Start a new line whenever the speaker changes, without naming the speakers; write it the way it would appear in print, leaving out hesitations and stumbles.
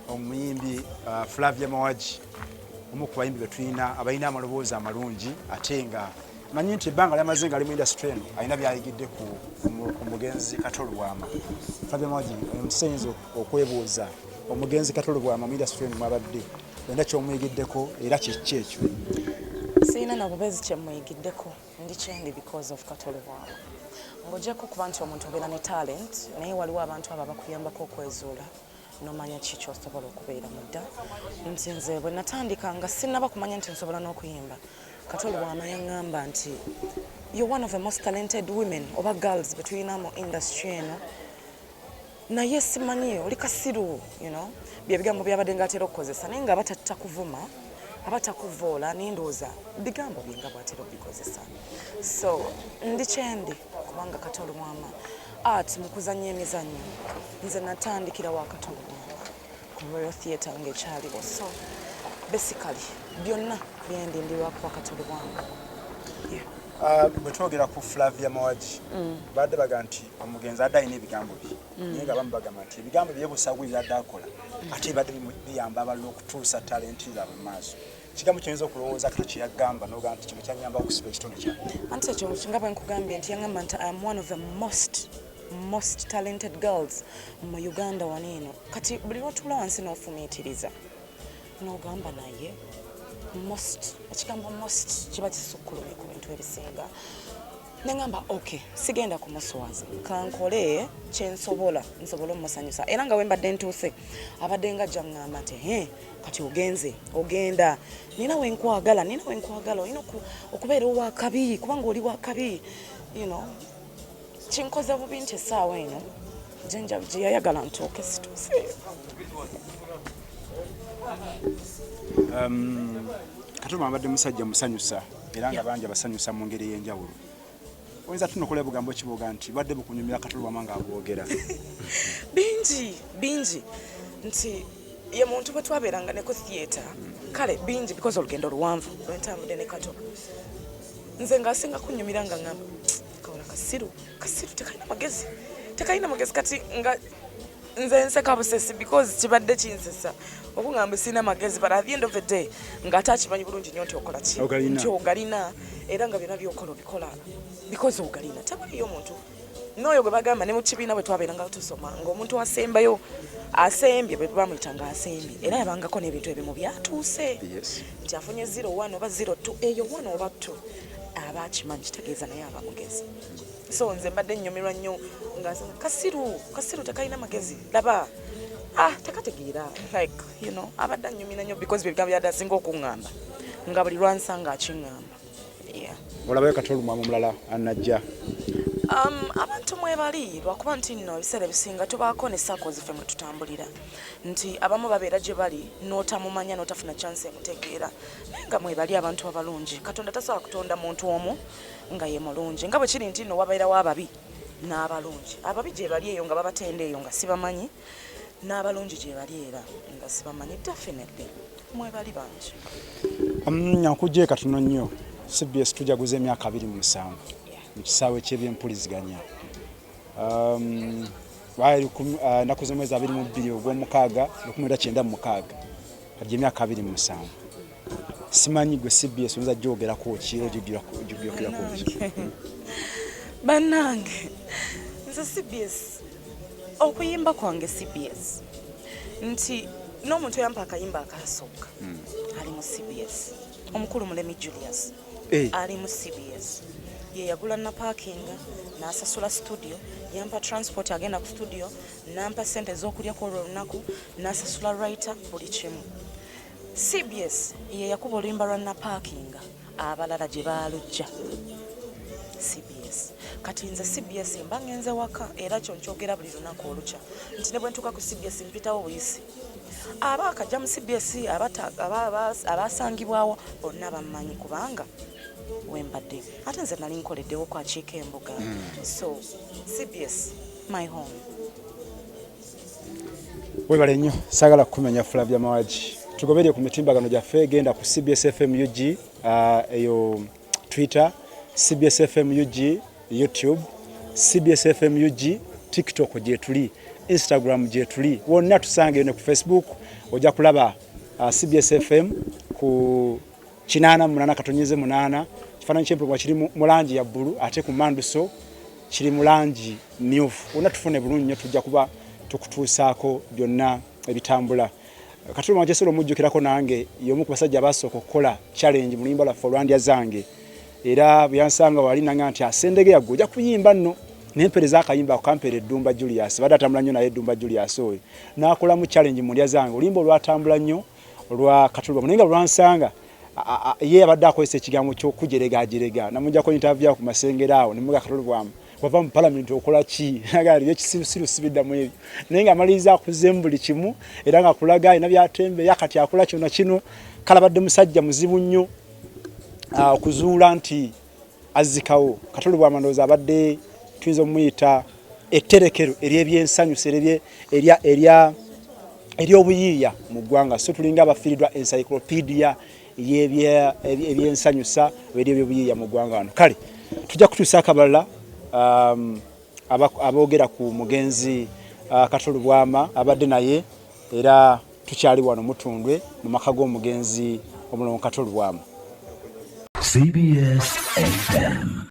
omuyimbi Flavia Mawaji omu ku bayimbi betulina abalina amaloboozi amalungi ate nga manyi nti ebbanga lyamaze nga ali mu industry eno alina byayigidde ku mugenzi Katolo Bwama. Flavia Mawaji omusenzo okwebuuza omugenzi Katolo Bwama mu industry eno mwabadde wenda kyomuyigiddeko era kiki ekyo?
Sina na bubezi kyemuyigiddeko ndi kyendi because of Katolo Bwama. Ng'ogyeko kuba nti omuntu obeera ne talent naye waliwo abantu abo abakuyambako okwezuula n'omanya ki ky'osobola okubeera mu dda. Nti nze bwe natandika nga sinnaba kumanya nti nsobola n'okuyimba, Katolo Bwama yaŋŋamba nti you're one of the most talented women oba girls betulina mu industry eno, naye simanyi oli kasiru, you know, bye bigambo byabadde ng'atera okukozesa naye nga abatakuvuma abatakuvoola n'endowooza bigambo bye nga bw'atera okubikozesa. So ndi kyendi kubanga Katolo Bwama art mu kuzannya emizannyo nze natandikira wa Katolo Bwama ku Royal Theatre ng'ekyaliwo. So basically byonna byendi ndi wa Katolo Bwama.
Bwe twogera ku Flavia Mawaji badde baga nti omugenzi adde alina ebigambo bye naye nga bamu bagamba nti ebigambo bye busawe byadde akola ate badde biyamba abalala okutuusa talenti zaabwe mu maaso. Kigambo kiyinza okulowooza kati kye yagamba n'oga nti kino kyanyamba okusiba ekitundu kyange.
Anti ekyo nga bwe nkugambye nti yaŋŋamba nti I am one of the most talented girls mu Uganda wano eno. Kati buli lw'otuula wansi n'ofumiitiriza n'ogamba naye ekigambo most kiba kisukkulumye ku bintu ebisinga. Neŋŋamba okay, sigenda kumuswaza kankole kyensobola nsobola omusanyusa era nga wembadde ntuuse abadde nga ajja ŋŋamba nti kati ogenda nina wenkwagala olina okubeera owakabi kubanga oli wakabi, you know. Kinkoze bubi nti essaawa eno gye yayagala ntuuke situuseeyo.
Katolo Bwama abadde musajja musanyusa era nga bangi abasanyusa mu ngeri ey'enjawulo. Oyinza tunokola ebigambo kibuga nti badde bukunyumira Katolo Bwama ng'abwogera.
bingi nti ye muntu bwe twabeeranga ne ku theatre kale bingi because olugendo luwanvu lwentambudde ne Katolo nze ng'asinga kunyumira nga ŋŋamba kawula kasiru tekalina magezi kati nga nze nseka busesi because kibadde kinsesa okuŋŋamba sina magezi but at the end of the day ng'ate akimanyi bulungi nnyo nti okola ki nti ogalina era nga byonna byokola obikola because ogalina. Tewaliyo omuntu n'oyo gwe bagamba ne mu kibiina bwe twabeeranga tusoma ng'omuntu asembayo asembye bwe bamuyita ng'asembye era yabangako n'ebintu ebimu byatuuse nti afunye 01 oba 02 eyo 1 oba 2 aba akimanyi kitegeeza naye aba mugezi. So nze mbadde nnyumirwa nnyo nga kasiru tekalina magezi laba tekategeera like you know abadde annyumira nnyo because byebigambo byadde asinga okuŋŋamba nga buli lwansanga akiŋŋamba.
Olabayo Katolo Bwama omulala anajja?
Abantu mwebali lwakuba nti nno ebiseera ebisinga tubaako ne saako ziffe mwe tutambulira nti abamu babeera gye bali n'otamumanya n'otafuna chance emutegeera naye nga mwebali abantu abalungi. Katonda tasobola kutonda muntu omu nga ye mulungi nga bwe kiri nti nno wabeerawo ababi n'abalungi. Ababi gye bali eyo nga babatenda eyo nga sibamanyi n'abalungi gye bali era nga sibamanyi. Definitely mwebali bangi.
Nyankujje katono nnyo. CBS tujaguza emyaka 27 mu kisaawe ky'ebyempuliziganya. Nakuze mwezi 22 ogw'omukaaga 1996 kati emyaka 27. Simanyi gwe CBS oyinza gyogerako ki ogyogerako ki?
Bannange nze CBS okuyimba kwange CBS nti n'omuntu eyampa akayimba akasooka ali mu CBS. Omukulu Mulemi Julius ali mu CBS ye yagula na parking n'asasula studio yampa transport agenda ku studio nampa sente z'okulya kw'olwo lunaku n'asasula writer buli kimu. CBS ye yakuba oluyimba lwa na parking abalala gye baalujja CBS. Kati nze CBS mba ngenze waka era kyo nkyogera buli lunaku olukya nti ne bwe ntuuka ku CBS mpitawo buyisi abakajja mu CBS abasangibwawo bonna bammanyi kubanga wembadde ate nze nali nkoleddewo kwakiika embuga. So CBS my home.
Webale nnyo saagala kukumenya Flavia Mawaji. Tugobereye ku mitimbagano gyaffe genda ku CBS FM UG eyo Twitter, CBS FM UG YouTube, CBS FM UG TikTok gye tuli Instagram gye tuli wonna tusange ne ku Facebook ojja kulaba CBS FM ku 88.8 kifaananyi ky'empologoma kiri mu langi ya bbulu ate ku Manduso kiri mu langi mmyufu. Wonna tufune bulungi nnyo tujja kuba tukutuusaako byonna ebitambula. Katuluma Jesero mujjukirako nange y'omu ku basajja abasooka okukola challenge mu luyimba lwaffe olwandya zange. Era byansanga wali nanga nti asendege yaggo ojja kuyimba nno nempereza akayimba akampere Ddumba Julius badde atambula nnyo naye Ddumba Julius oyo n'akola mu challenge mu ndya zange oluyimba olwatambula nnyo olwa Katuluma naye nga lwansanga ye abadde akozesa ekigambo ky'okujerega namujjako interview ku masengera awo nemuga Katuluma wava mu parliament okola ki nagali ekisirusiru sibiddamu ebyo naye nga amaliriza akuzemu buli kimu era nga kulaga ina byatembe yakati akola kyonna kino kalabadde musajja muzibu nnyo okuzuula nti azikawo Katuluma amandooza abadde tuyinza omuyita etterekero ery'ebyensanyu ery'obuyiiya mu ggwanga so tulinga abafiiriddwa encyclopedia ebyensanyusa eby'obuyiiya mu ggwanga wano kale tujja kutuusa akabalala aboogera ku mugenzi Katulubwama abadde naye era tukyali wano Mutundwe mu maka g'omugenzi omulongo Katulubwama. CBS FM.